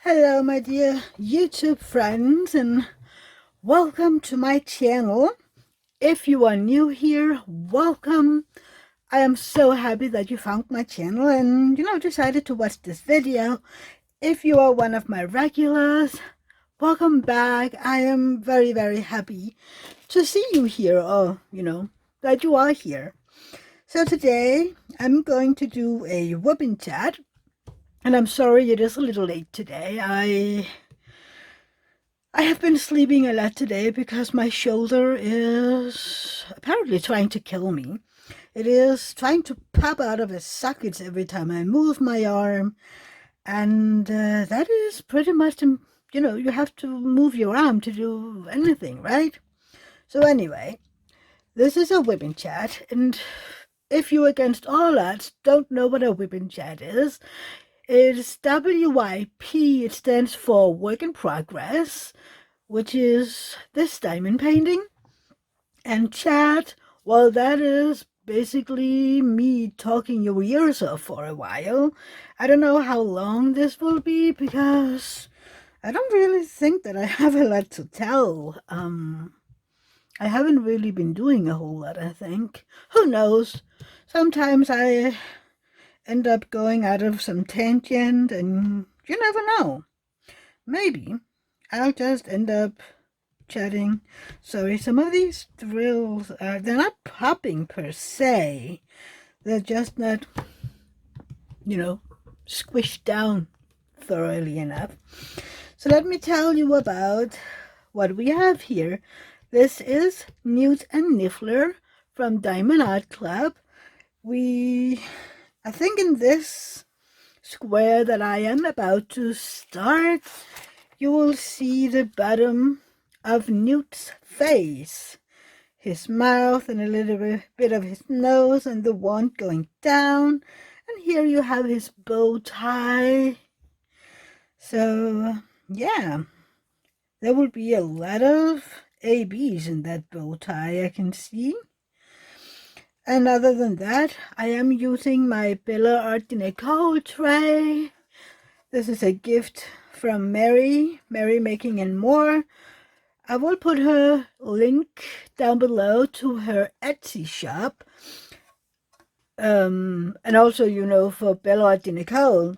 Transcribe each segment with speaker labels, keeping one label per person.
Speaker 1: Hello my dear YouTube friends, and welcome to my channel. If you are new here, welcome. I am so happy that you found my channel and decided to watch this video. If you are one of my regulars, welcome back. I am very happy to see you here, or that you are here. So today I'm going to do a Wip Chat. And I'm sorry it is a little late today. I have been sleeping a lot today because my shoulder is apparently trying to kill me. It is trying to pop out of its sockets every time I move my arm. And that is pretty much, you have to move your arm to do anything, right? So anyway, this is a Wip Chat. And if you against all odds don't know what a Wip Chat is, it's WIP. It stands for Work in Progress, which is this diamond painting. And chat, well, that is basically me talking your ears off for a while. I don't know how long this will be because I don't really think that I have a lot to tell. I haven't really been doing a whole lot, I think. Who knows? Sometimes I end up going out of some tangent, and you never know. Maybe I'll just end up chatting. Sorry, some of these drills they're not popping per se. They're just not, squished down thoroughly enough. So let me tell you about what we have here. This is Newt and Niffler from Diamond Art Club. I think in this square that I am about to start, you will see the bottom of Newt's face, his mouth and a little bit of his nose and the wand going down. And here you have his bow tie. So yeah, there will be a lot of ABs in that bow tie, I can see. And other than that, I am using my Art De Nicole tray. This is a gift from MerryMakingAndMore. I will put her link down below to her Etsy shop. And also, for Art De Nicole.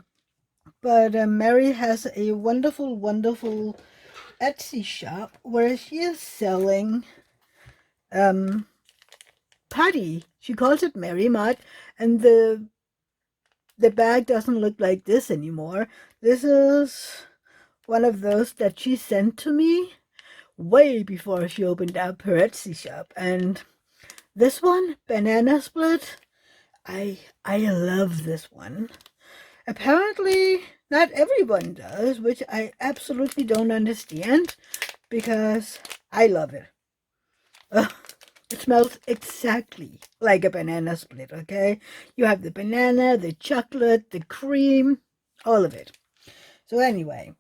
Speaker 1: But Mary has a wonderful Etsy shop where she is selling putty. She calls it MerryMart, and the bag doesn't look like this anymore. This is one of those that she sent to me way before she opened up her Etsy shop. And this one, Banana Split, I love this one. Apparently not everyone does, which I absolutely don't understand, because I love it. It smells exactly like a banana split, okay? You have the banana, the chocolate, the cream, all of it. So anyway,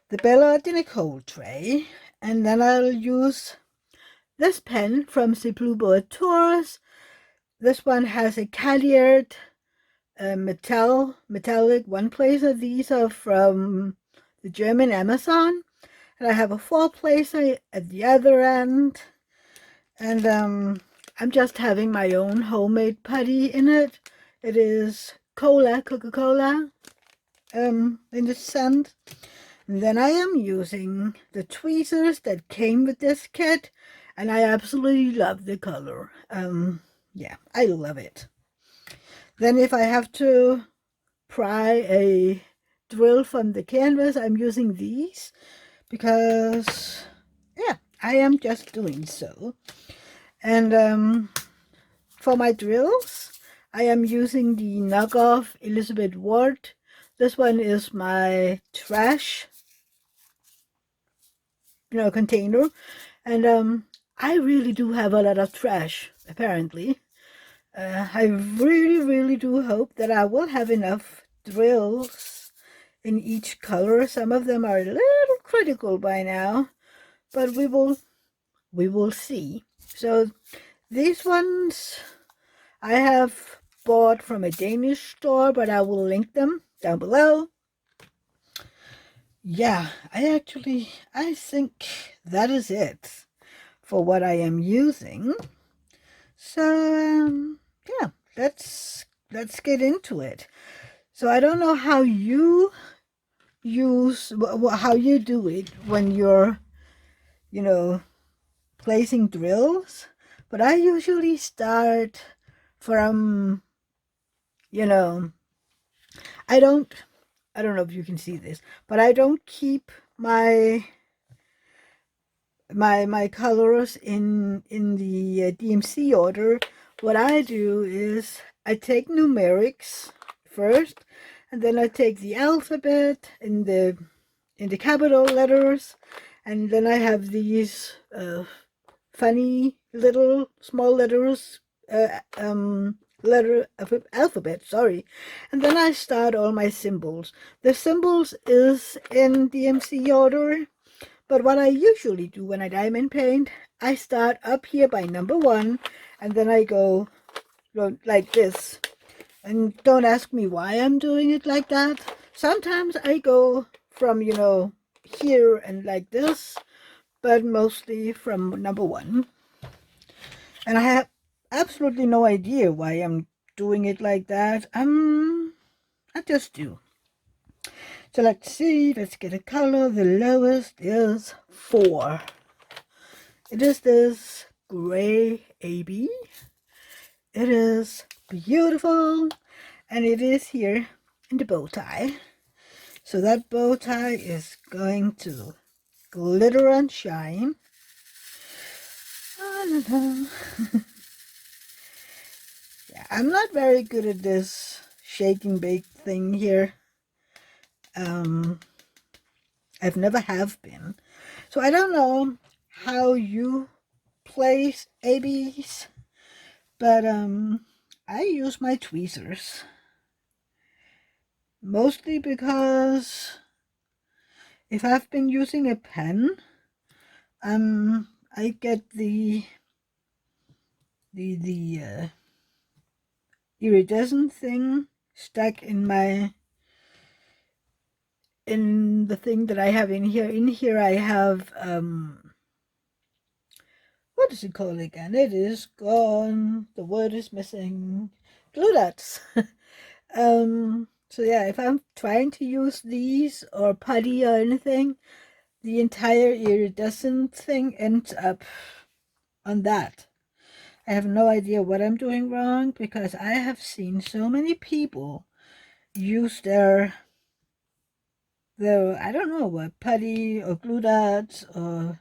Speaker 1: the Art De Nicole tray, and then I'll use this pen from SesPlusBeauxATours. This one has a cardioid metallic one placer. These are from the German Amazon. And I have a 4-placer at the other end. And I'm just having my own homemade putty in it. It is Coca-Cola in the scent. And then I am using the tweezers that came with this kit, and I absolutely love the color. Yeah, I love it. Then if I have to pry a drill from the canvas, I'm using these because, yeah, I am just doing so. And for my drills, I am using the knockoff Elizabeth Ward. This one is my trash, container. And I really do have a lot of trash, apparently. I really do hope that I will have enough drills in each color. Some of them are a little critical by now, but we will see. So these ones I have bought from a Danish store, but I will link them down below. yeah, I think that is it for what I am using. So, yeah, let's get into it. So I don't know how you how you do it when you're, you know, placing drills, but I usually start from, you know, I don't I don't know if you can see this, but I don't keep my colors in the DMC order. What I do is I take numerics first, and then I take the alphabet in the capital letters, and then I have these funny little small letters, letter alphabet, sorry, and then I start all my symbols. The symbols is in DMC order, but what I usually do when I diamond paint, I start up here by number 1, and then I go like this. And don't ask me why I'm doing it like that. Sometimes I go from, here and like this, but mostly from number 1. And I have absolutely no idea why I'm doing it like that. I just do. So let's see, let's get a color. The lowest is 4. It is this gray AB. It is beautiful, and it is here in the bow tie. So that bow tie is going to glitter and shine. Yeah, I'm not very good at this shake and bake thing here. I've never have been. So I don't know how you place ABs, but I use my tweezers. Mostly because if I've been using a pen, I get the iridescent thing stuck in the thing that I have in here. In here I have what is it called again? It is gone. The word is missing. Glue dots. So yeah, if I'm trying to use these or putty or anything, the entire iridescent thing ends up on that. I have no idea what I'm doing wrong, because I have seen so many people use their I don't know what, putty or glue dots or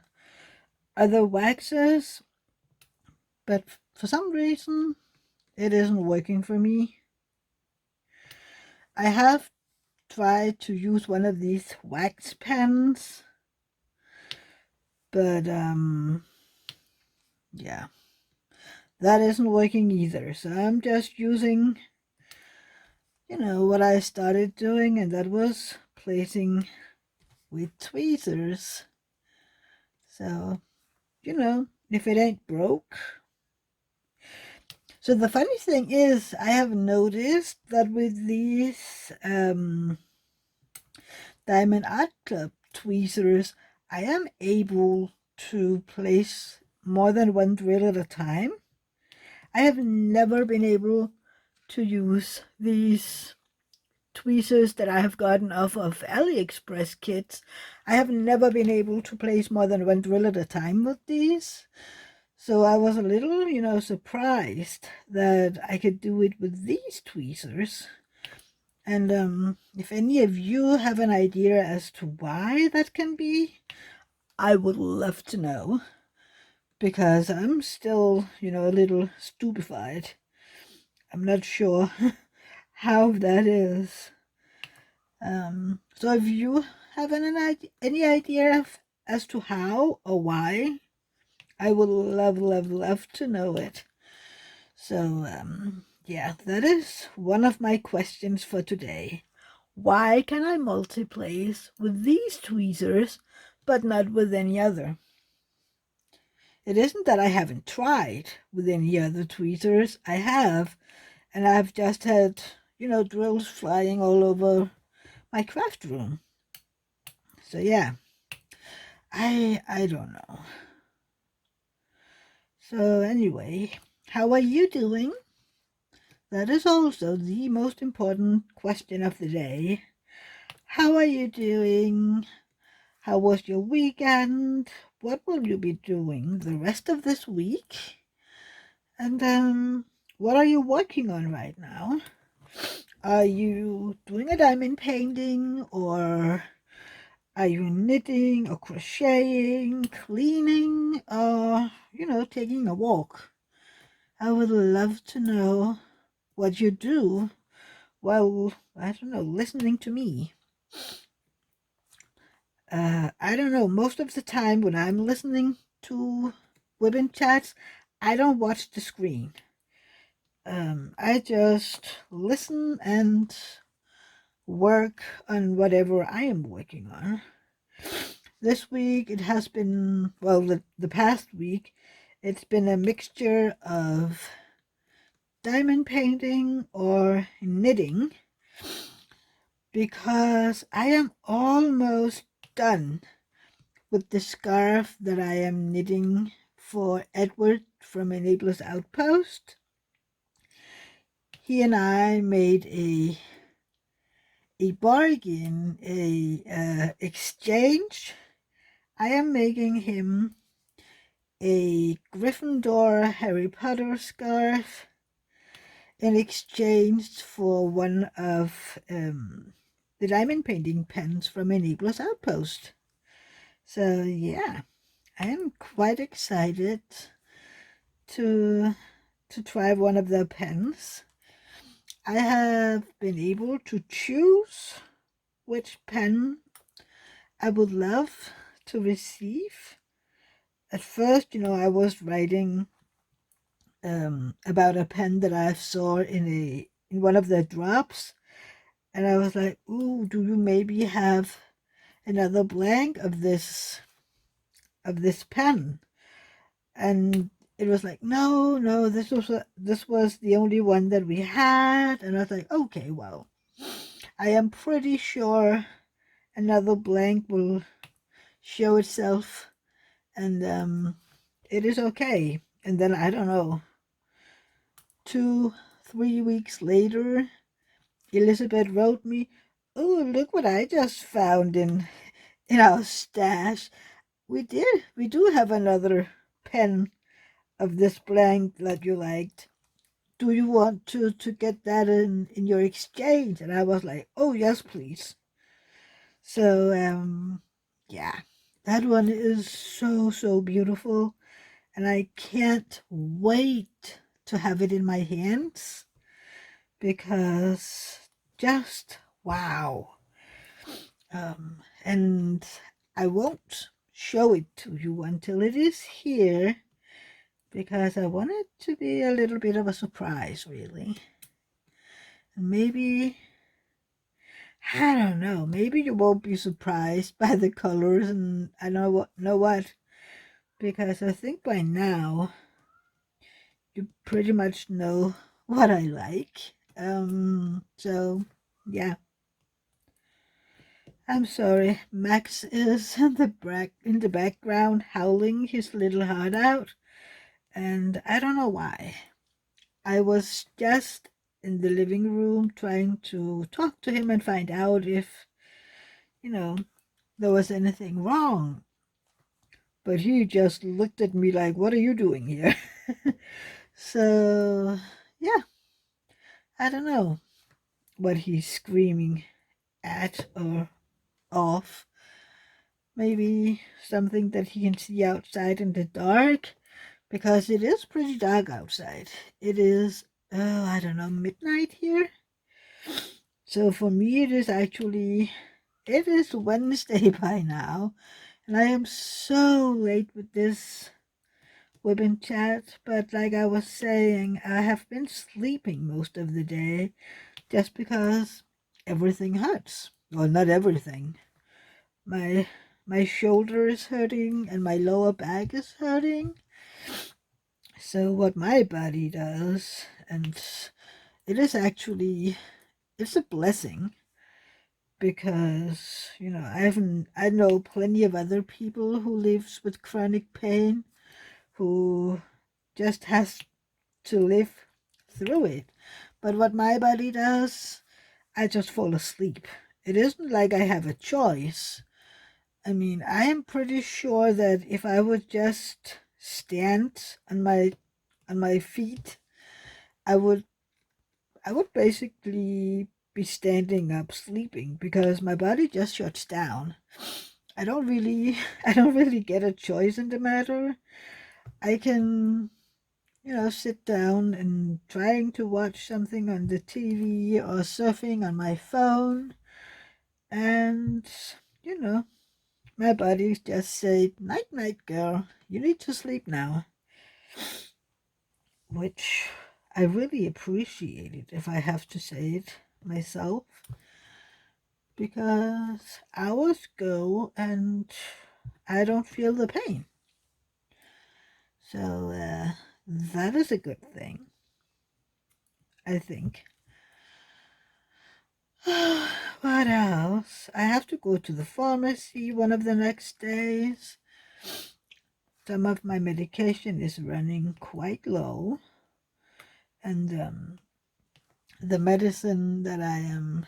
Speaker 1: other waxes, but for some reason it isn't working for me. I have tried to use one of these wax pens, but yeah, that isn't working either. So I'm just using, what I started doing, and that was placing with tweezers. So, if it ain't broke. So the funny thing is, I have noticed that with these Diamond Art Club tweezers, I am able to place more than one drill at a time. I have never been able to use these tweezers that I have gotten off of AliExpress kits. I have never been able to place more than one drill at a time with these. So I was a little, surprised that I could do it with these tweezers. And if any of you have an idea as to why that can be, I would love to know, because I'm still, a little stupefied. I'm not sure how that is. So if you have any idea as to how or why, I would love to know it. So, yeah, that is one of my questions for today. Why can I multi-place with these tweezers, but not with any other? It isn't that I haven't tried with any other tweezers. I have, and I've just had, drills flying all over my craft room. So yeah, I don't know. So anyway, how are you doing? That is also the most important question of the day. How are you doing? How was your weekend? What will you be doing the rest of this week? And what are you working on right now? Are you doing a diamond painting, or are you knitting or crocheting, cleaning, or, taking a walk? I would love to know what you do while, I don't know, listening to me. I don't know, most of the time when I'm listening to Wip Chats, I don't watch the screen. I just listen and work on whatever I am working on. This week it has been, well, the past week, it's been a mixture of diamond painting or knitting, because I am almost done with the scarf that I am knitting for Edward from Enabler's Outpost. He and I made a bargain, a exchange. I am making him a Gryffindor Harry Potter scarf in exchange for one of the diamond painting pens from Enabler's Outpost. So yeah, I am quite excited to try one of the pens. I have been able to choose which pen I would love to receive. At first, I was writing about a pen that I saw in one of the drops, and I was like, "Ooh, do you maybe have another blank of this pen?" And it was like, no, this was the only one that we had. And I was like, okay, well, I am pretty sure another blank will show itself, and it is okay. And then, I don't know, 2-3 weeks later, Elizabeth wrote me, "Oh, look what I just found in our stash. We do have another pen of this blank that you liked. Do you want to get that in your exchange?" And I was like, "Oh yes, please." So yeah, that one is so beautiful, and I can't wait to have it in my hands, because just wow. And I won't show it to you until it is here, because I want it to be a little bit of a surprise, really. And maybe, I don't know, maybe you won't be surprised by the colors, and I know what, because I think by now you pretty much know what I like. So yeah. I'm sorry, Max is in the background howling his little heart out, and I don't know why. I was just in the living room trying to talk to him and find out if, there was anything wrong. But he just looked at me like, "What are you doing here?" So, yeah, I don't know what he's screaming at or off. Maybe something that he can see outside in the dark, because it is pretty dark outside. It is, I don't know, midnight here. So for me, it is Wednesday by now, and I am so late with this Wip Chat. But like I was saying, I have been sleeping most of the day, just because everything hurts. Well, not everything. My shoulder is hurting and my lower back is hurting. So what my body does, and it is actually, it's a blessing, because, I know plenty of other people who lives with chronic pain, who just has to live through it. But what my body does, I just fall asleep. It isn't like I have a choice. I mean, I am pretty sure that if I would just stand on my feet, I would basically be standing up sleeping because my body just shuts down. I don't really I don't really get a choice in the matter. I can, sit down and trying to watch something on the TV or surfing on my phone, and you know, my body just say, "Night, night, girl. You need to sleep now," which I really appreciate it, if I have to say it myself, because hours go and I don't feel the pain. So that is a good thing, I think. What else? I have to go to the pharmacy one of the next days. Some of my medication is running quite low, and the medicine that I am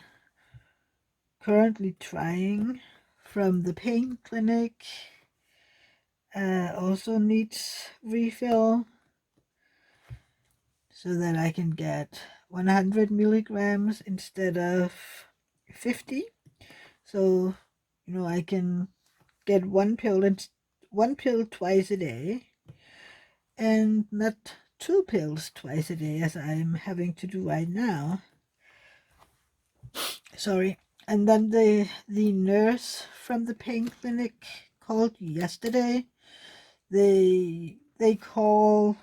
Speaker 1: currently trying from the pain clinic also needs refill, so that I can get 100 milligrams instead of 50. So, I can get one pill twice a day, and not two pills twice a day as I'm having to do right now. Sorry. And then the nurse from the pain clinic called yesterday. They call,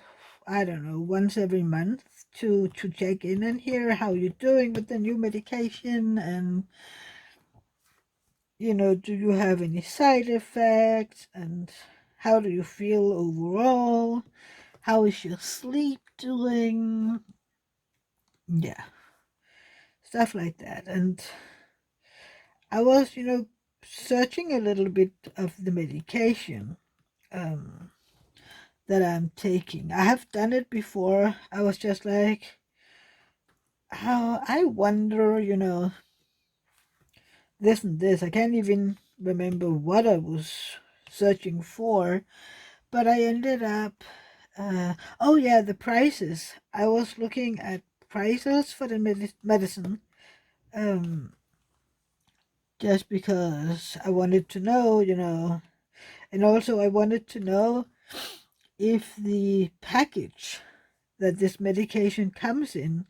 Speaker 1: I don't know, once every month to check in and hear how you're doing with the new medication, and do you have any side effects, and how do you feel overall? How is your sleep doing? Yeah, stuff like that. And I was, searching a little bit of the medication that I'm taking. I have done it before. I was just like, how I wonder, this and this. I can't even remember what I was searching for, but I ended up, oh yeah, the prices. I was looking at prices for the medicine, just because I wanted to know, and also I wanted to know if the package that this medication comes in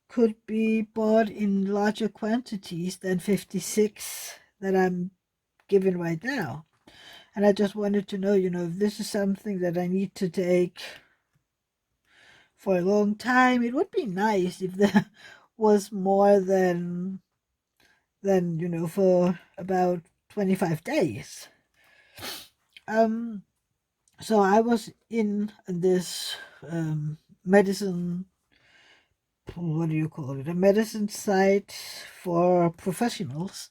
Speaker 1: could be bought in larger quantities than 56 that I'm given right now. And I just wanted to know, if this is something that I need to take for a long time. It would be nice if there was more than for about 25 days. So I was in this medicine, what do you call it, a medicine site for professionals,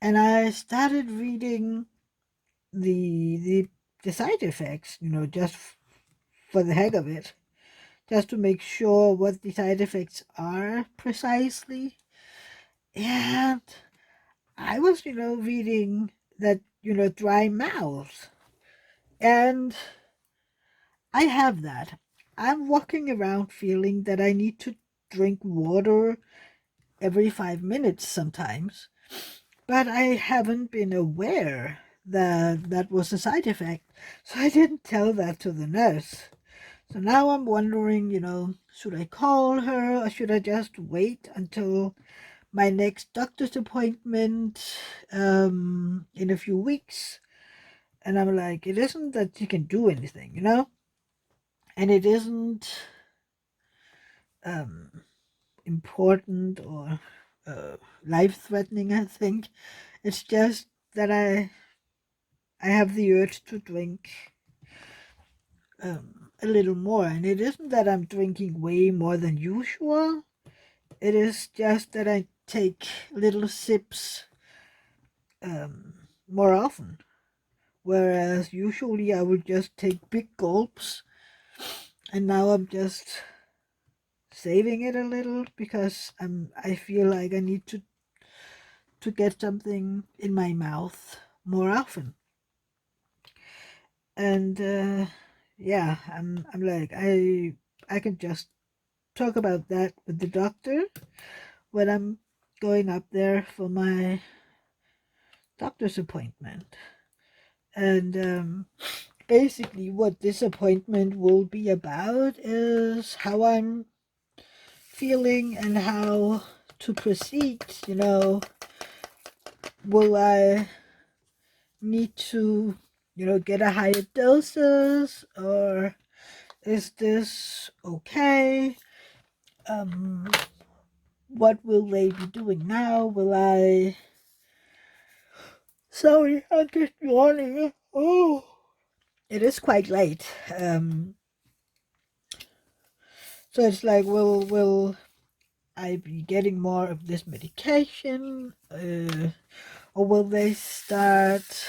Speaker 1: and I started reading the side effects, just for the heck of it, just to make sure what the side effects are precisely. And I was, reading that, dry mouth. And I have that. I'm walking around feeling that I need to drink water every 5 minutes sometimes. But I haven't been aware that that was a side effect. So I didn't tell that to the nurse. So now I'm wondering, should I call her or should I just wait until my next doctor's appointment in a few weeks? And I'm like, it isn't that she can do anything, and it isn't important or life-threatening, I think. It's just that I have the urge to drink a little more, and it isn't that I'm drinking way more than usual. It is just that I take little sips more often. Whereas usually I would just take big gulps, and now I'm just saving it a little because I feel like I need to get something in my mouth more often. And yeah, I'm like I can just talk about that with the doctor when I'm going up there for my doctor's appointment. And basically what this appointment will be about is how I'm feeling and how to proceed. Will I need to, get a higher doses, or is this okay? What will they be doing now? Will I... Sorry, I'm just yawning. Oh, it is quite late. So it's like, will I be getting more of this medication, or will they start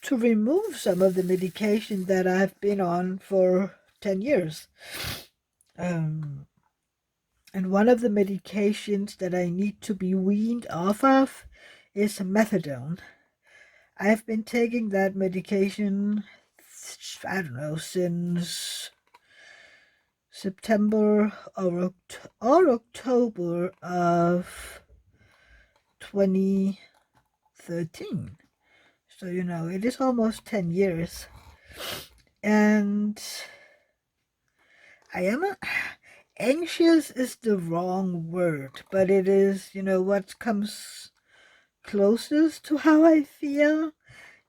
Speaker 1: to remove some of the medication that I've been on for 10 years? And one of the medications that I need to be weaned off of is methadone. I've been taking that medication, I don't know, since September or October of 2013. So, it is almost 10 years. And I am anxious is the wrong word, but it is, what comes closest to how I feel.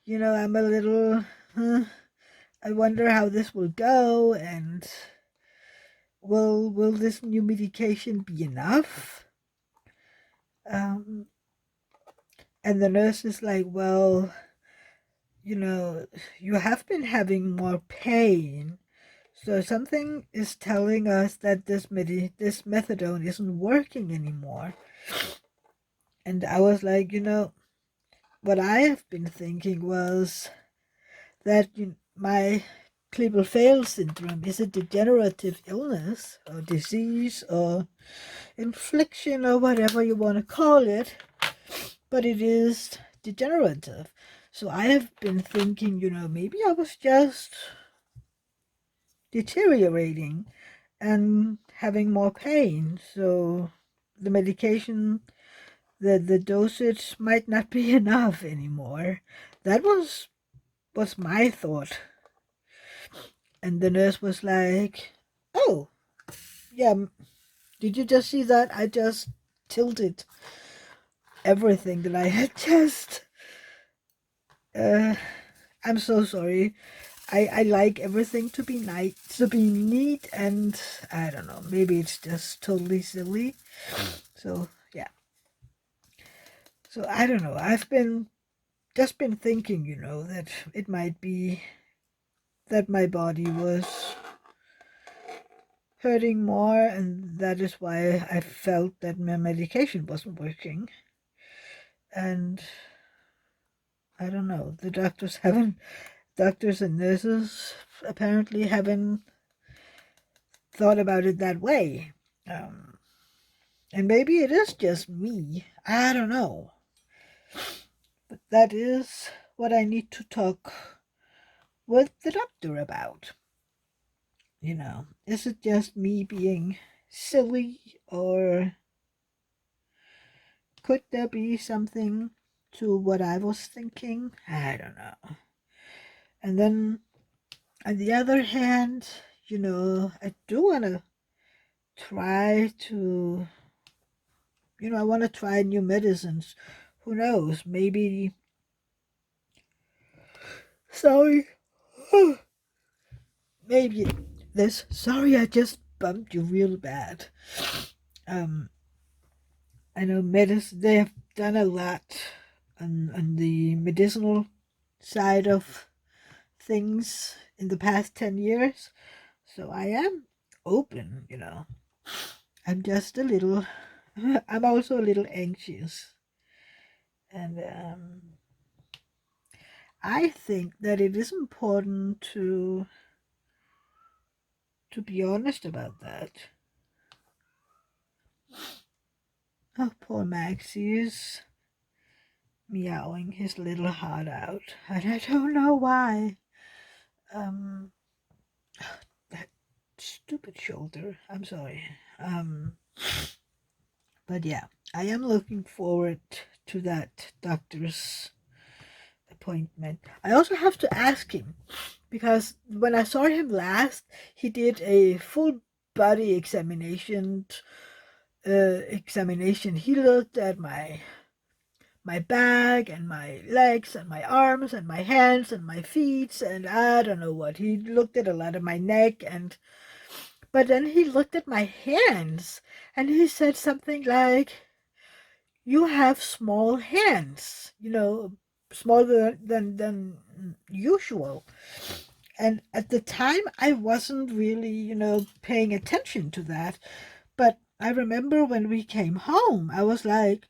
Speaker 1: I'm a little, I wonder how this will go, and will this new medication be enough? And the nurse is like, well, you have been having more pain, so something is telling us that this methadone isn't working anymore. And I was like, what I have been thinking was that my Klippel-Feil syndrome is a degenerative illness or disease or infliction or whatever you want to call it, but it is degenerative. So I have been thinking, maybe I was just deteriorating and having more pain. So the medication, the dosage might not be enough anymore. That was my thought. And the nurse was like, oh, yeah, did you just see that? I just tilted everything that I had just... I'm so sorry. I like everything to be nice, to be neat, and I don't know, maybe it's just totally silly. So, yeah. So, I don't know. I've just been thinking, that it might be that my body was hurting more, and that is why I felt that my medication wasn't working. And I don't know, the doctors and nurses apparently haven't thought about it that way. And maybe it is just me. I don't know. But that is what I need to talk with the doctor about. Is it just me being silly, or could there be something to what I was thinking? I don't know. And then, on the other hand, I do want to try to, I want to try new medicines. Who knows? Maybe, sorry, maybe this, sorry, I just bumped you real bad. I know they have done a lot on the medicinal side of things in the past 10 years. So I am open, I'm just a little I'm also a little anxious. And I think that it is important to be honest about that. Oh, poor Max, he is meowing his little heart out, and I don't know why. Um, that stupid shoulder. I'm sorry. But yeah, I am looking forward to that doctor's appointment. I also have to ask him because when I saw him last, he did a full body examination. He looked at my back and my legs and my arms and my hands and my feet and I don't know what. He looked at a lot of my neck but then he looked at my hands and he said something like, "You have small hands, smaller than usual." And at the time, I wasn't really, paying attention to that. But I remember when we came home, I was like,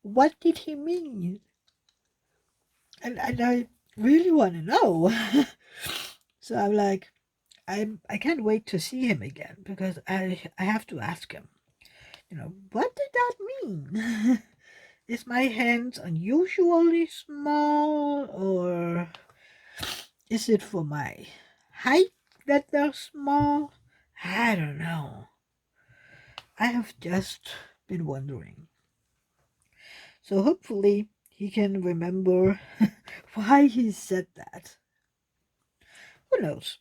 Speaker 1: what did he mean? And I really want to know. So I'm like, I can't wait to see him again because I have to ask him, what did that mean? Is my hands unusually small or is it for my height that they're small? I don't know. I have just been wondering. So hopefully he can remember why he said that. Who knows?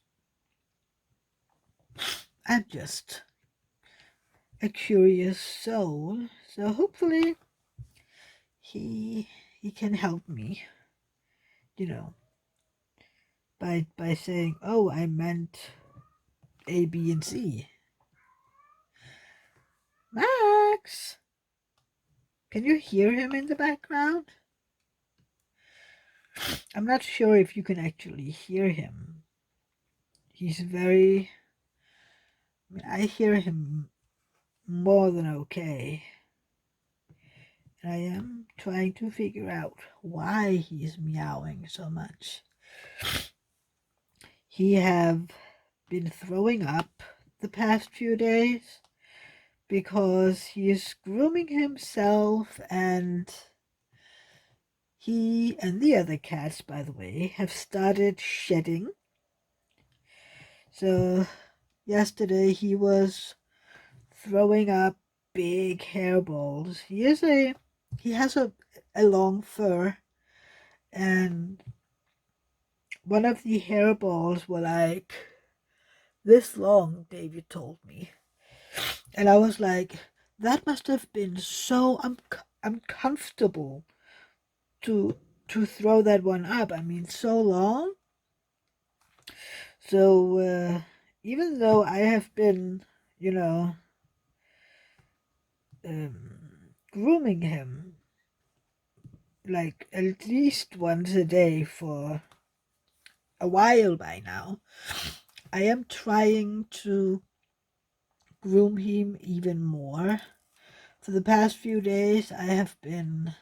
Speaker 1: I'm just a curious soul. So hopefully he can help me, you know, by saying, "Oh, I meant A, B, and C." Max, can you hear him in the background? I'm not sure if you can actually hear him. He's very... I hear him more than okay. And I am trying to figure out why he's meowing so much. He have been throwing up the past few days because he is grooming himself, and he and the other cats, by the way, have started shedding. So yesterday he was throwing up big hairballs. He has a long fur, and one of the hairballs were like this long, David told me. And I was like, that must have been so uncomfortable to throw that one up. I mean, so long. So even though I have been, you know, grooming him like at least once a day for a while by now, I am trying to groom him even more. For the past few days, I have been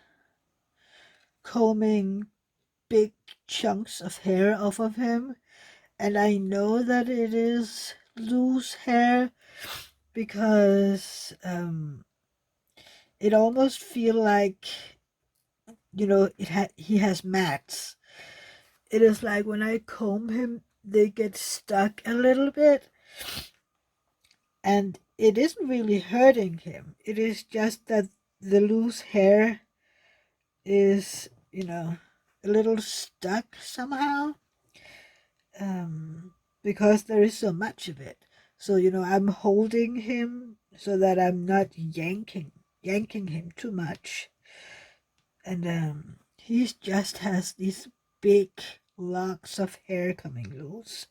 Speaker 1: combing big chunks of hair off of him, and I know that it is loose hair because it almost feel like, he has mats. It is like when I comb him, they get stuck a little bit, and it isn't really hurting him. It is just that the loose hair is, a little stuck somehow, because there is so much of it. So, I'm holding him so that I'm not yanking him too much. And he just has these big locks of hair coming loose.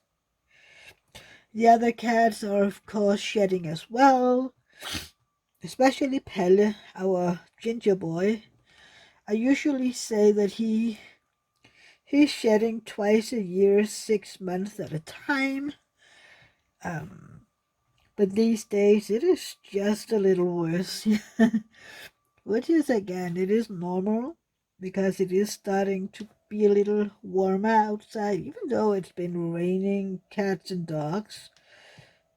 Speaker 1: The other cats are, of course, shedding as well, especially Pelle, our ginger boy. I usually say that he's shedding twice a year, 6 months at a time. But But these days it is just a little worse. Which is, again, it is normal because it is starting to be a little warmer outside, even though it's been raining cats and dogs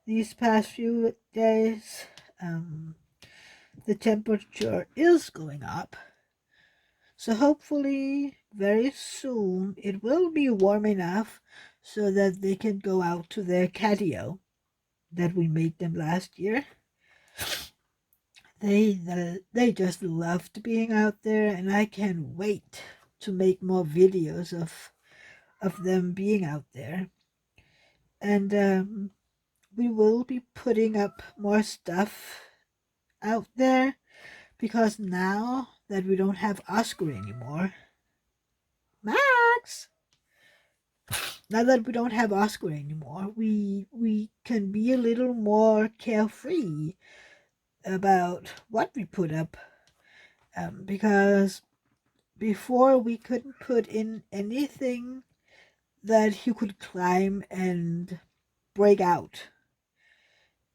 Speaker 1: these past few days. The temperature is going up. So hopefully very soon it will be warm enough so that they can go out to their catio that we made them last year. They just loved being out there, and I can't wait to make more videos of them being out there. And we will be putting up more stuff out there because now that we don't have Oscar anymore, Max. Now that we don't have Oscar anymore, we can be a little more carefree about what we put up, because before we couldn't put in anything that he could climb and break out.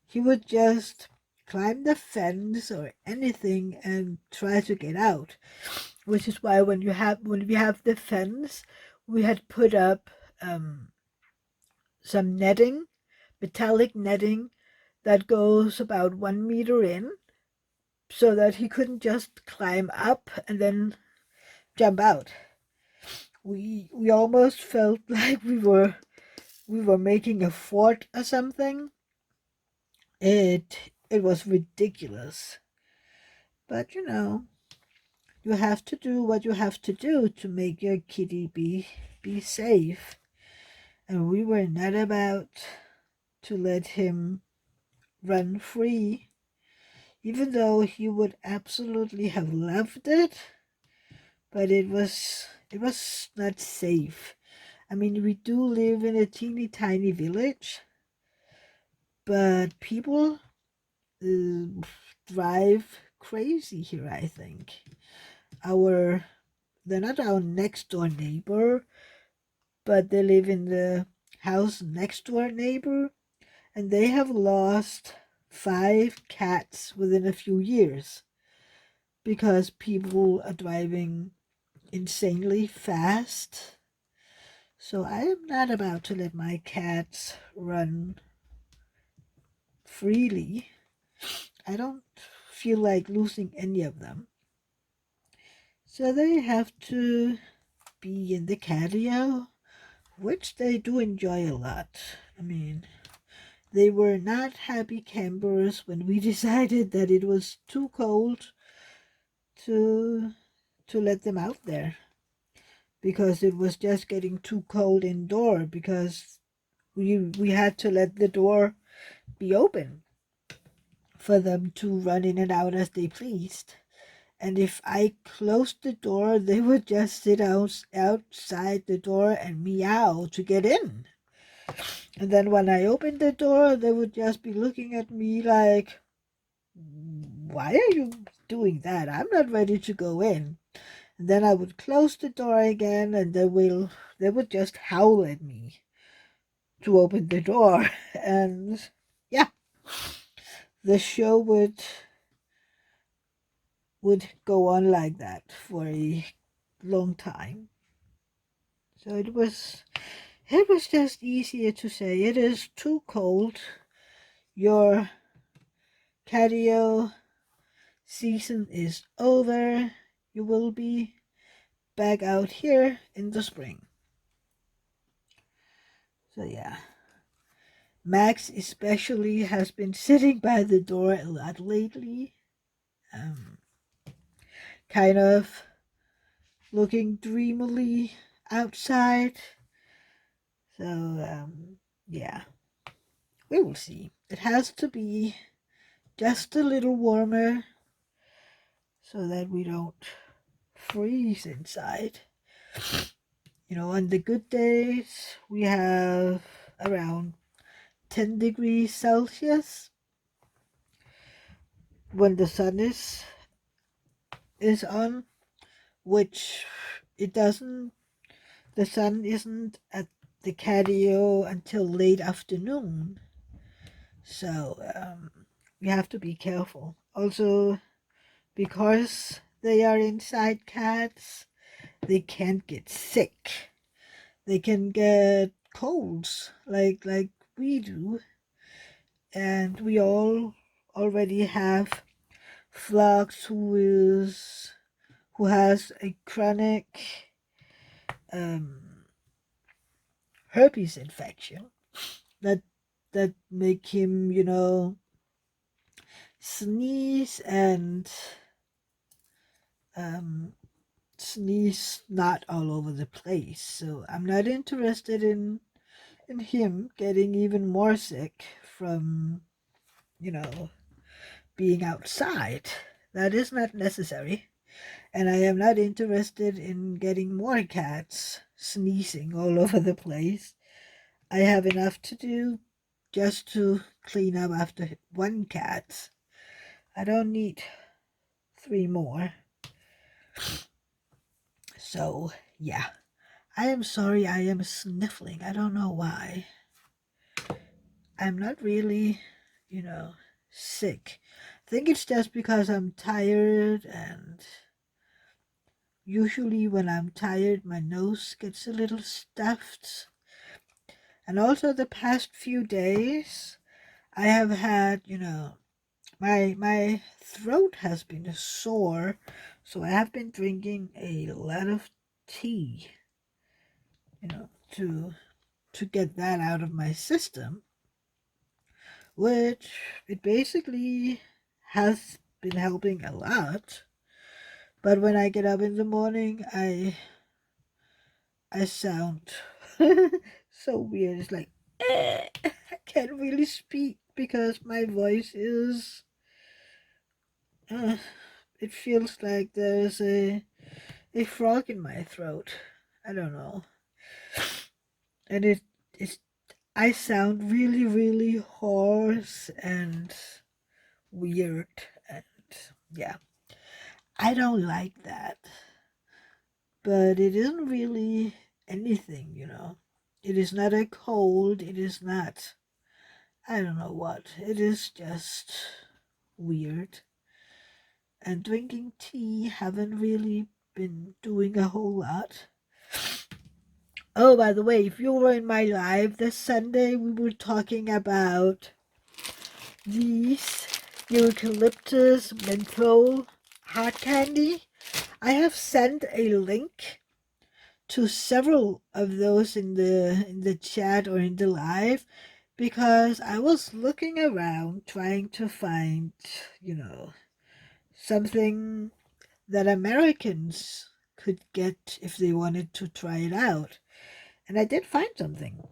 Speaker 1: He would just climb the fence or anything and try to get out, which is why when we have the fence, we had put up some netting, metallic netting that goes about 1 meter in, so that he couldn't just climb up and then jump out. We almost felt like we were making a fort or something. It was ridiculous. But you have to do what you have to do to make your kitty be safe. And we were not about to let him run free, even though he would absolutely have loved it. But it was not safe. I mean, we do live in a teeny tiny village, but people drive crazy here, I think. They're not our next door neighbor, but they live in the house next to our neighbor, and they have lost 5 cats within a few years because people are driving insanely fast. So I am not about to let my cats run freely. I don't feel like losing any of them. So they have to be in the catio, which they do enjoy a lot. I mean, they were not happy campers when we decided that it was too cold to let them out there, because it was just getting too cold indoor, because we had to let the door be open for them to run in and out as they pleased. And if I closed the door, they would just sit outside the door and meow to get in. And then when I opened the door, they would just be looking at me like, why are you doing that? I'm not ready to go in. And then I would close the door again, and they would just howl at me to open the door. And yeah, the show would go on like that for a long time. So it was just easier to say, it is too cold. Your catio season is over. You will be back out here in the spring. So yeah. Max especially has been sitting by the door a lot lately. Kind of looking dreamily outside. So, yeah, we will see. It has to be just a little warmer so that we don't freeze inside. On the good days, we have around 10 degrees Celsius when the sun is on, which it doesn't, the sun isn't at the catio until late afternoon. So you have to be careful. Also, because they are inside cats, they can't get sick. They can get colds like we do, and we all already have Flux who has a chronic um, herpes infection that make him, sneeze and um, sneeze not all over the place. So I'm not interested in him getting even more sick from, you know, being outside. That is not necessary. And I am not interested in getting more cats sneezing all over the place. I have enough to do just to clean up after one cat. I don't need 3 more. So, yeah. I am sorry I am sniffling. I don't know why. I'm not really, sick. I think it's just because I'm tired, and usually when I'm tired my nose gets a little stuffed. And also the past few days I have had, my throat has been sore, so I have been drinking a lot of tea, to get that out of my system, which it basically has been helping a lot. But when I get up in the morning, I sound so weird. It's like I can't really speak because my voice is. It feels like there's a frog in my throat. I don't know, and it's. I sound really really hoarse and weird, and yeah, I don't like that. But it isn't really anything. It is not a cold. It is not. I don't know what. It is just weird. And drinking tea haven't really been doing a whole lot. Oh, by the way, if you were in my live this Sunday, we were talking about these eucalyptus menthol hard candy. I have sent a link to several of those in the chat or in the live, because I was looking around trying to find, something that Americans could get if they wanted to try it out. And I did find something.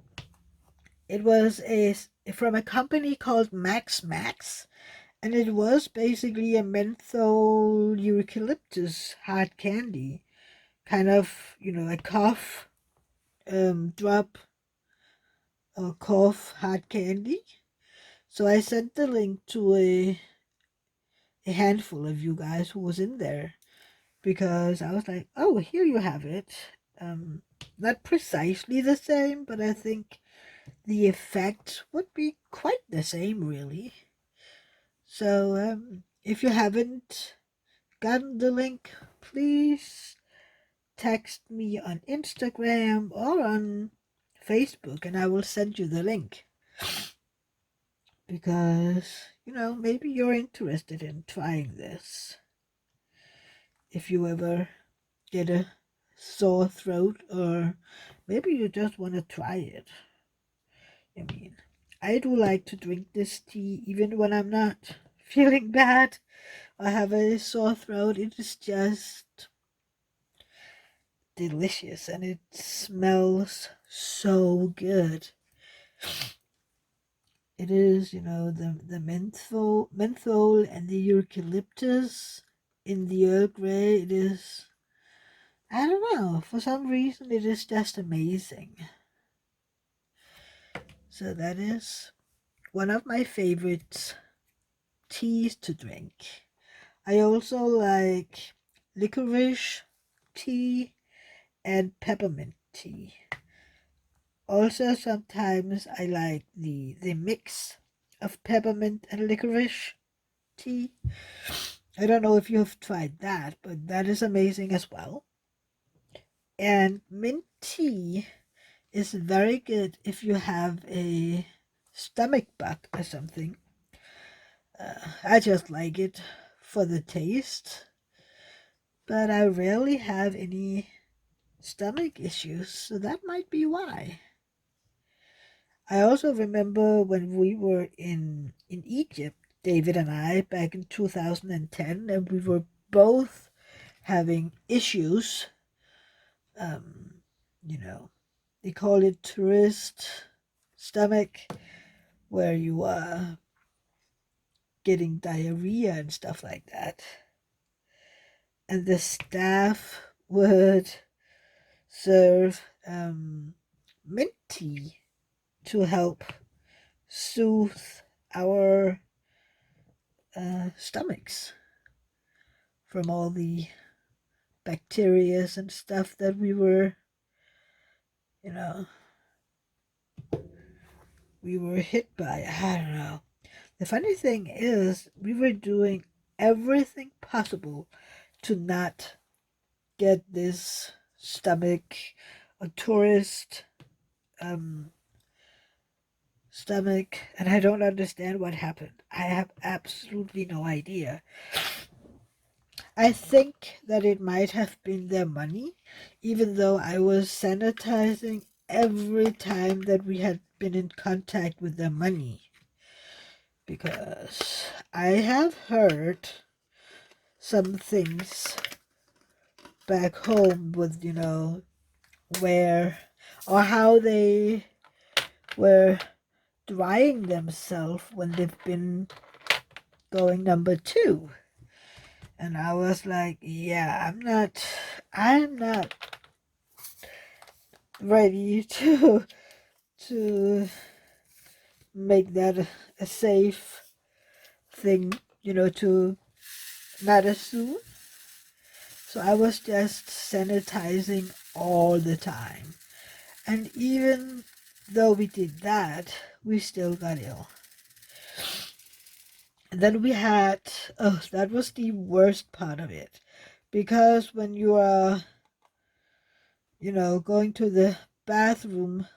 Speaker 1: It was from a company called Max, and it was basically a menthol eucalyptus hard candy, kind of, a cough drop or cough hard candy. So I sent the link to a handful of you guys who was in there, because I was like, oh, here you have it. Not precisely the same, but I think the effect would be quite the same, really. So if you haven't gotten the link, please text me on Instagram or on Facebook, and I will send you the link. Because, maybe you're interested in trying this. If you ever get a sore throat, or maybe you just want to try it. I mean, I do like to drink this tea even when I'm not feeling bad. I have a sore throat. It is just delicious, and it smells so good. It is, the menthol and the eucalyptus in the Earl Grey. It is, I don't know, for some reason it is just amazing. So that is one of my favorite teas to drink. I also like licorice tea and peppermint tea. Also, sometimes I like the mix of peppermint and licorice tea. I don't know if you've tried that, but that is amazing as well. And mint tea is very good if you have a stomach bug or something. I just like it for the taste, but I rarely have any stomach issues, so that might be why. I also remember when we were in Egypt, David and I, back in 2010, and we were both having issues. Um, you know, they call it tourist stomach, where you are getting diarrhea and stuff like that. And the staff would serve mint tea to help soothe our stomachs from all the bacteria and stuff that you know, we were hit by. I don't know. The funny thing is, we were doing everything possible to not get this stomach, a tourist stomach, and I don't understand what happened. I have absolutely no idea. I think that it might have been their money, even though I was sanitizing every time that we had been in contact with their money. Because I have heard some things back home with, where or how they were drying themselves when they've been going number 2. And I was like, yeah, I'm not ready to make that a safe thing, to not assume. So I was just sanitizing all the time. And even though we did that, we still got ill. And then we had, that was the worst part of it. Because when you are, going to the bathroom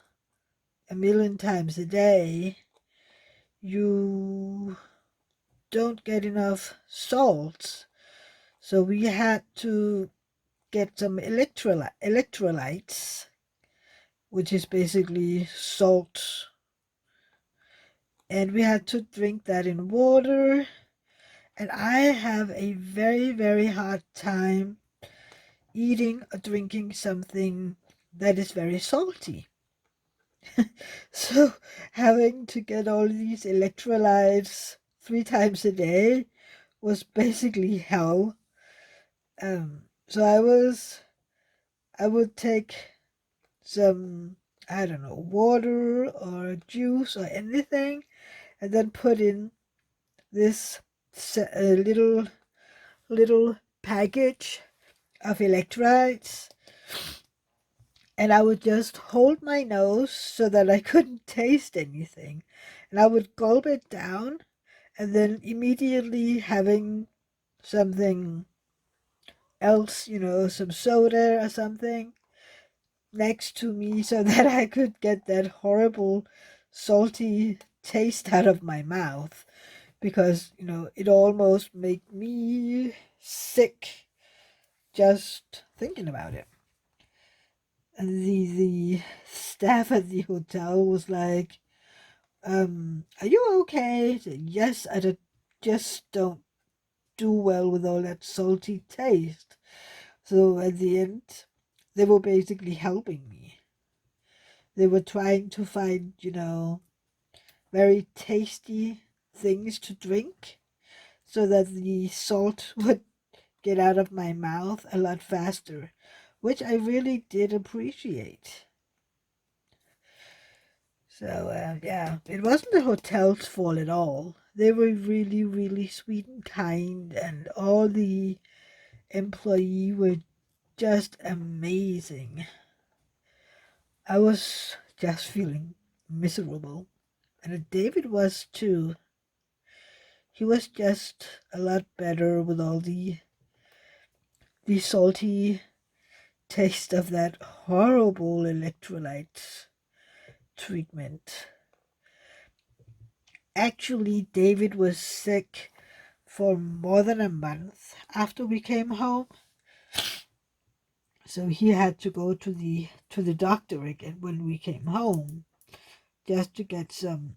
Speaker 1: a million times a day, you don't get enough salts. So we had to get some electrolytes, which is basically salt. And we had to drink that in water. And I have a very, very hard time eating or drinking something that is very salty. So having to get all these electrolytes 3 times a day was basically hell. So I would take some, I don't know, water or juice or anything, and then put in this little package of electrolytes, and I would just hold my nose so that I couldn't taste anything, and I would gulp it down, and then immediately having something else, some soda or something next to me so that I could get that horrible salty taste out of my mouth, because it almost made me sick just thinking about it. And the staff at the hotel was like, are you okay? I said, yes, just don't do well with all that salty taste. So at the end, they were basically helping me. They were trying to find, very tasty things to drink so that the salt would get out of my mouth a lot faster, which I really did appreciate. So, yeah, it wasn't the hotel's fault at all. They were really, really sweet and kind, and all the employees were just amazing. I was just feeling miserable. And David was too. He was just a lot better with all the salty taste of that horrible electrolyte treatment. Actually, David was sick for more than a month after we came home. So he had to go to the doctor again when we came home, just to get some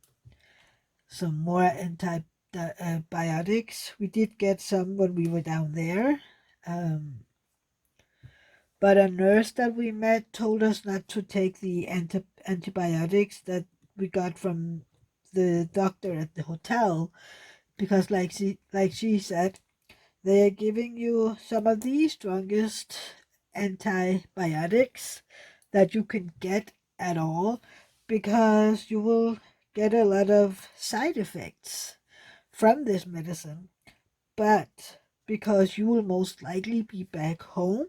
Speaker 1: more antibiotics. We did get some when we were down there. But a nurse that we met told us not to take the antibiotics that we got from the doctor at the hotel, because like she said, they are giving you some of the strongest antibiotics that you can get at all, because you will get a lot of side effects from this medicine. But because you will most likely be back home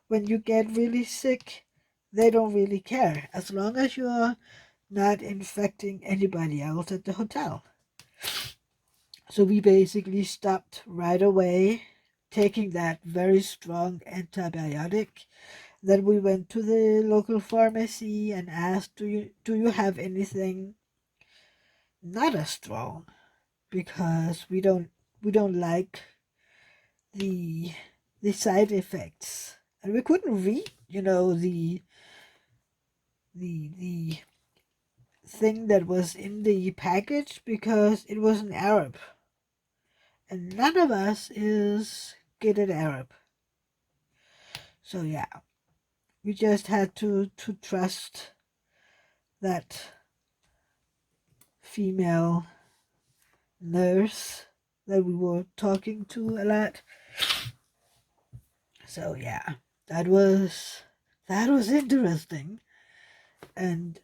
Speaker 1: when you get really sick, they don't really care as long as you're not infecting anybody else at the hotel. So we basically stopped right away taking that very strong antibiotic. Then we went to the local pharmacy and asked, do you have anything not as strong? Because we don't like the side effects. And we couldn't read, the thing that was in the package because it was in Arab. And none of us is good at Arab. So yeah, we just had to trust that female nurse that we were talking to a lot. So yeah, that was interesting. And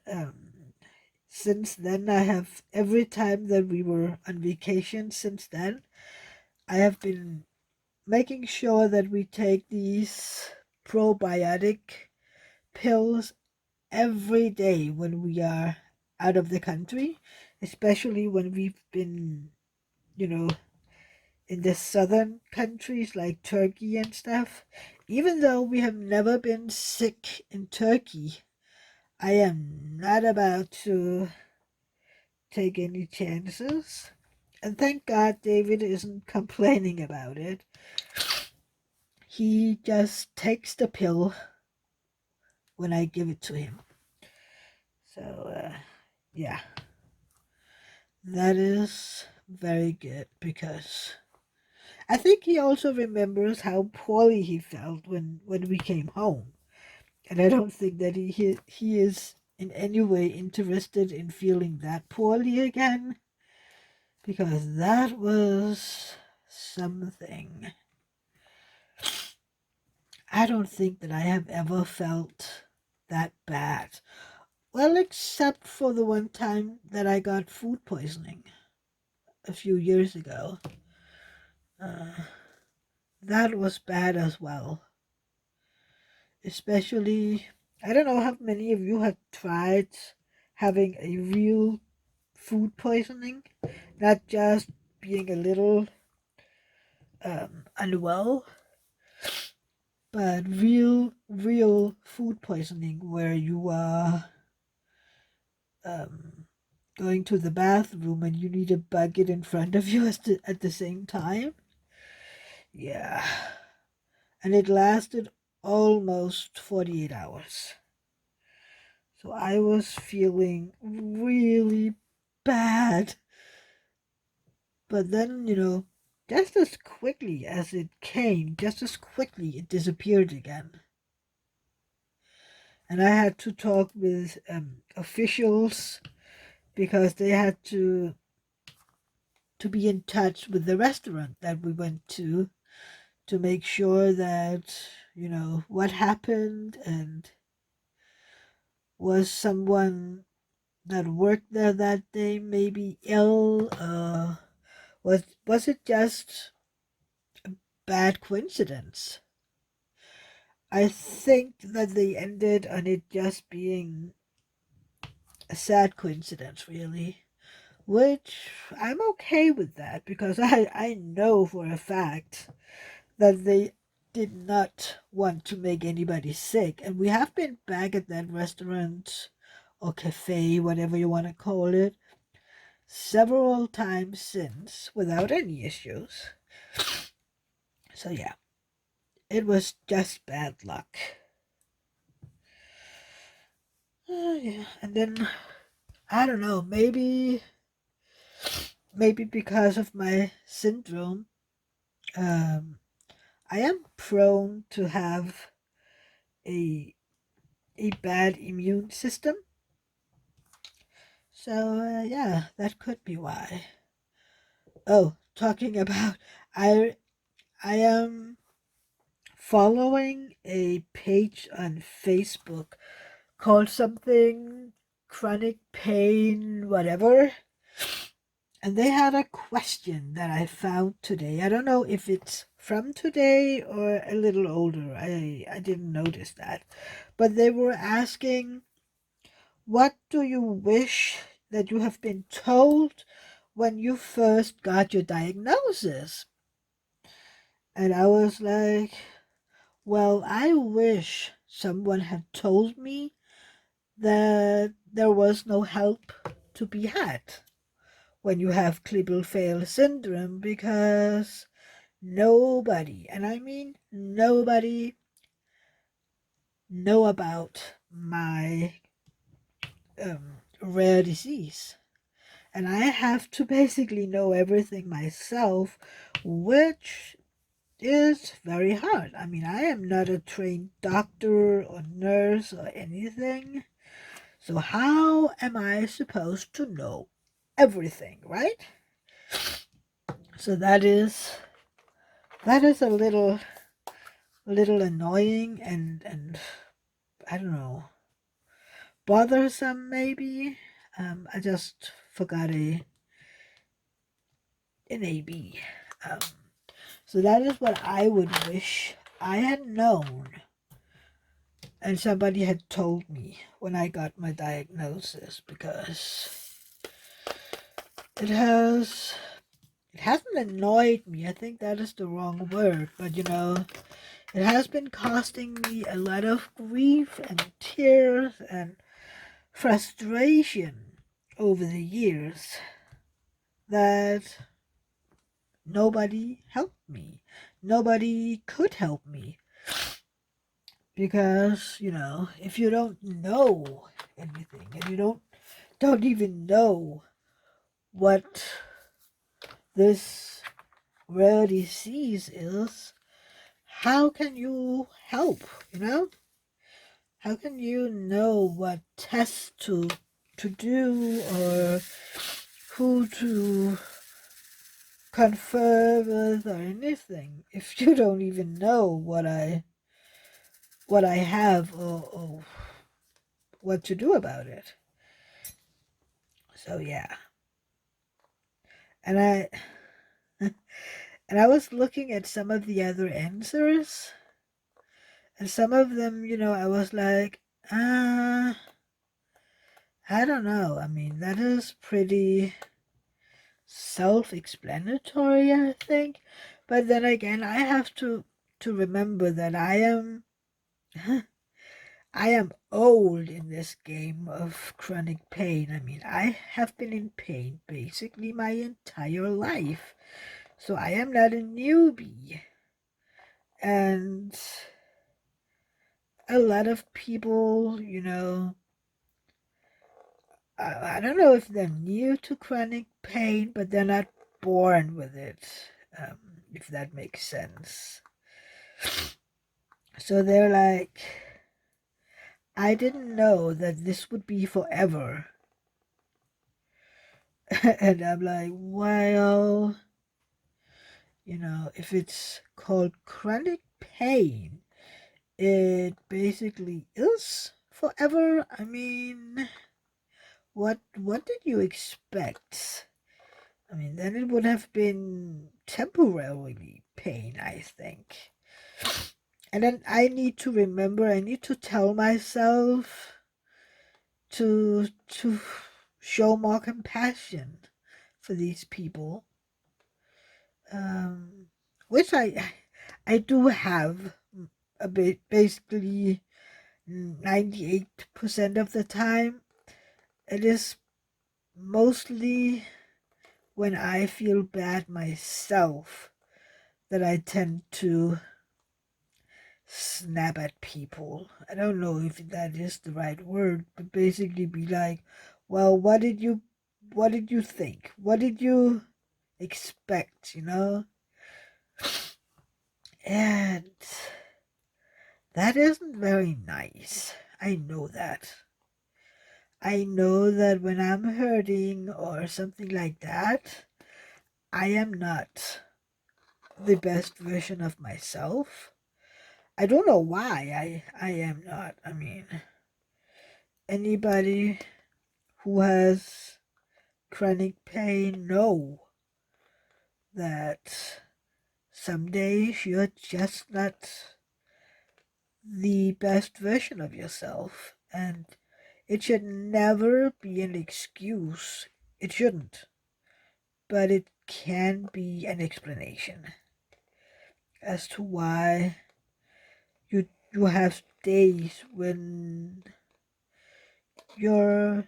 Speaker 1: since then, I have, every time that we were on vacation since then, I have been making sure that we take these probiotic pills every day when we are out of the country, especially when we've been, in the southern countries like Turkey and stuff. Even though we have never been sick in Turkey, I am not about to take any chances. And thank God David isn't complaining about it. He just takes the pill when I give it to him. So, yeah, that is very good, because I think he also remembers how poorly he felt when we came home. And I don't think that he is in any way interested in feeling that poorly again, because that was something. I don't think that I have ever felt that bad. Well, except for the one time that I got food poisoning a few years ago. Uh, that was bad as well. Especially, I don't know how many of you have tried having a real food poisoning, not just being a little unwell, but real food poisoning where you are um, going to the bathroom and you need a bucket in front of you at the same time. Yeah. And it lasted almost 48 hours. So I was feeling really bad. But then, just as quickly as it came, just as quickly it disappeared again. And I had to talk with officials, because they had to be in touch with the restaurant that we went to make sure that, what happened, and was someone that worked there that day maybe ill? Was it just a bad coincidence? I think that they ended on it just being a sad coincidence, really. which I'm okay with that because I know for a fact that they did not want to make anybody sick. And we have been back at that restaurant or cafe, whatever you want to call it, several times since without any issues. So yeah, it was just bad luck. Yeah, and then I don't know, maybe because of my syndrome, um, I am prone to have a a bad immune system. So yeah, that could be why. Oh, talking about, I I am following a page on Facebook called something chronic pain whatever, and they had a question that I found today. I don't know if it's from today or a little older. I didn't notice that. But they were asking, what do you wish that you have been told when you first got your diagnosis? And I was like, well, I wish someone had told me that there was no help to be had when you have Klippel-Feil syndrome, because nobody, and I mean nobody, know about my rare disease. And I have to basically know everything myself, which is very hard. I mean, I am not a trained doctor or nurse or anything. So how am I supposed to know everything, right? So that is a little annoying and I don't know, bothersome maybe. I just forgot an AB. Um, so that is what I would wish I had known and somebody had told me when I got my diagnosis, because it hasn't annoyed me. I think that is the wrong word, but it has been costing me a lot of grief and tears and frustration over the years that nobody helped me. Nobody could help me. Because, if you don't know anything and you don't even know what this rare disease is, how can you help, How can you know what tests to do or who to confer with or anything if you don't even know what I have, or what to do about it? So yeah. And I and I was looking at some of the other answers, and some of them, I was like, I don't know. I mean, that is pretty self-explanatory, I think. But then again, I have to remember that I am I am old in this game of chronic pain. I mean, I have been in pain basically my entire life. So I am not a newbie. And a lot of people, I don't know if they're new to chronic pain, but they're not born with it, if that makes sense. So they're like, I didn't know that this would be forever. And I'm like, well, if it's called chronic pain, it basically is forever. I mean, what did you expect? I mean, then it would have been temporarily pain, I think. And then I need to tell myself to show more compassion. for these people, which I do have a bit, basically 98% of the time. It is mostly when I feel bad myself that I tend to snap at people. I don't know if that is the right word, but basically be like, well, what did you think? What did you expect, And that isn't very nice. I know that. I know that when I'm hurting or something like that, I am not the best version of myself. I don't know why I am not. I mean, anybody who has chronic pain know that some days you're just not the best version of yourself, and it should never be an excuse. It shouldn't, but it can be an explanation as to why you have days when you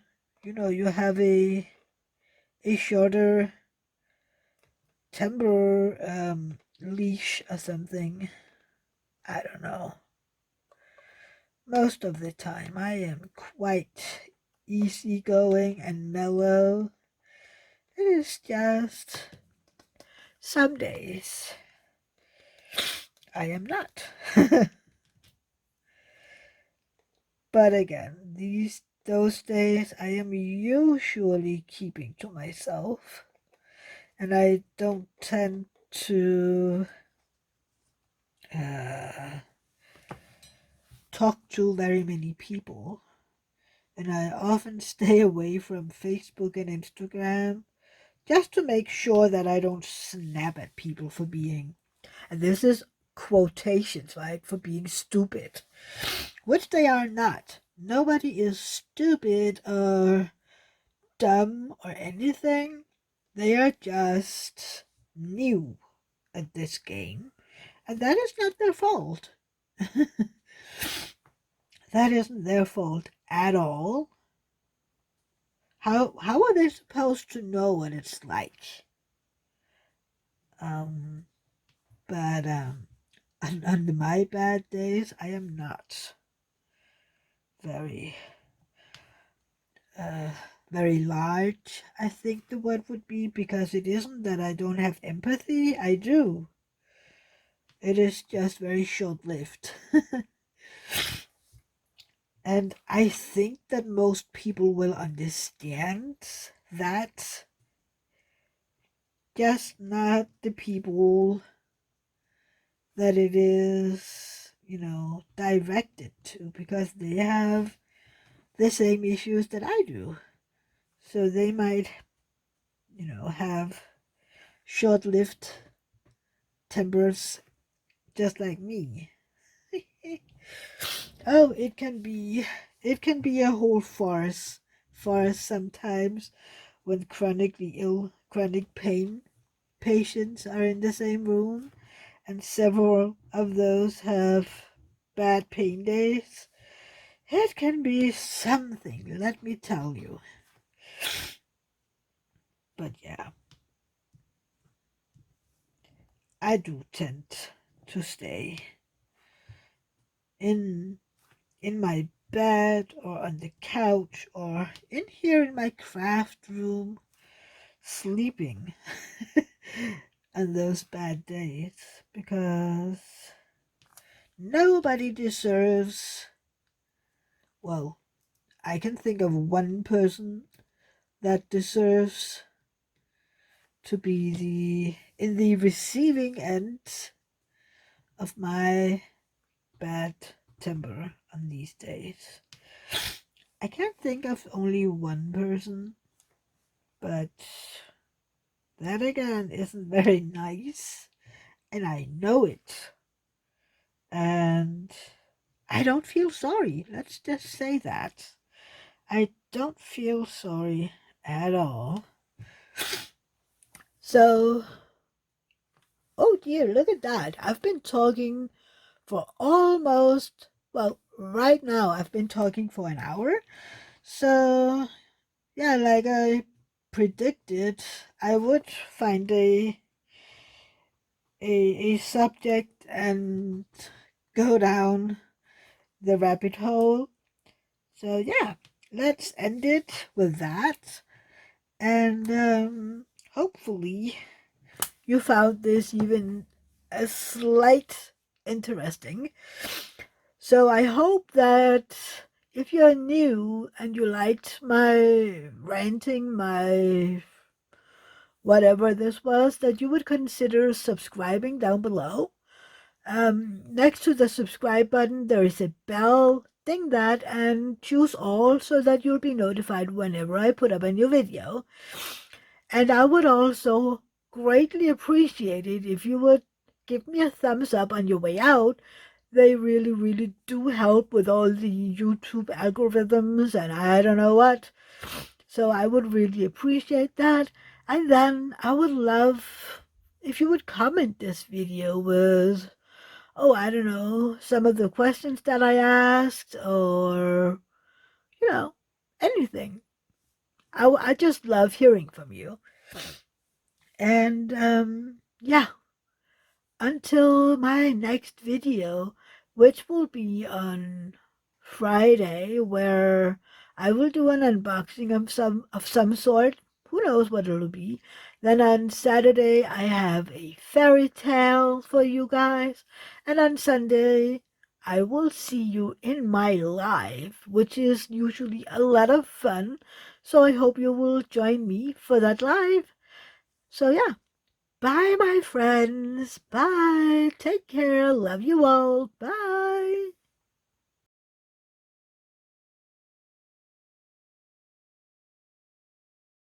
Speaker 1: have a shorter temper leash or something. I don't know. Most of the time I am quite easygoing and mellow. It is just some days I am not. But again, those days I am usually keeping to myself, and I don't tend to talk to very many people, and I often stay away from Facebook and Instagram just to make sure that I don't snap at people for being, and this is quotations, right, for being stupid, which they are not. Nobody is stupid or dumb or anything. They are just new at this game, and that is not their fault. That isn't their fault at all. How are they supposed to know what it's like? Um, but on my bad days, I am not very uh very large. I think the word would be, because it isn't that I don't have empathy. I do. It is just very short lived. And I think that most people will understand that, just not the people that it is, directed to, because they have the same issues that I do. So they might, have short lived tempers just like me. Oh, it can be a whole farce sometimes when chronically ill, chronic pain patients are in the same room, and several of those have bad pain days. It can be something, let me tell you. But yeah, I do tend to stay in my bed or on the couch or in here in my craft room, sleeping on those bad days, because nobody deserves, well, I can think of one person that deserves to be in the receiving end of my bad temper on these days. I can't think of only one person, but that again isn't very nice, and I know it. And I don't feel sorry. Let's just say that. I don't feel sorry at all. So, oh dear, look at that. I've been talking for almost, well, right now I've been talking for an hour. So, yeah, like I predicted, I would find a subject and go down the rabbit hole. So, yeah, let's end it with that. And hopefully you found this even a slight interesting. So I hope that if you're new and you liked my ranting, my whatever this was, that you would consider subscribing down below. Next to the subscribe button, there is a bell. Ding that and choose all so that you'll be notified whenever I put up a new video. And I would also greatly appreciate it if you would give me a thumbs up on your way out. They really, really do help with all the YouTube algorithms and I don't know what. So I would really appreciate that. And then I would love if you would comment this video with, oh, I don't know, some of the questions that I asked or, anything. I just love hearing from you. And yeah, until my next video, which will be on Friday, where I will do an unboxing of some sort. Who knows what it'll be. Then on Saturday I have a fairy tale for you guys. And on Sunday I will see you in my live, which is usually a lot of fun. So I hope you will join me for that live. So yeah. Bye, my friends. Bye. Take care. Love you all. Bye.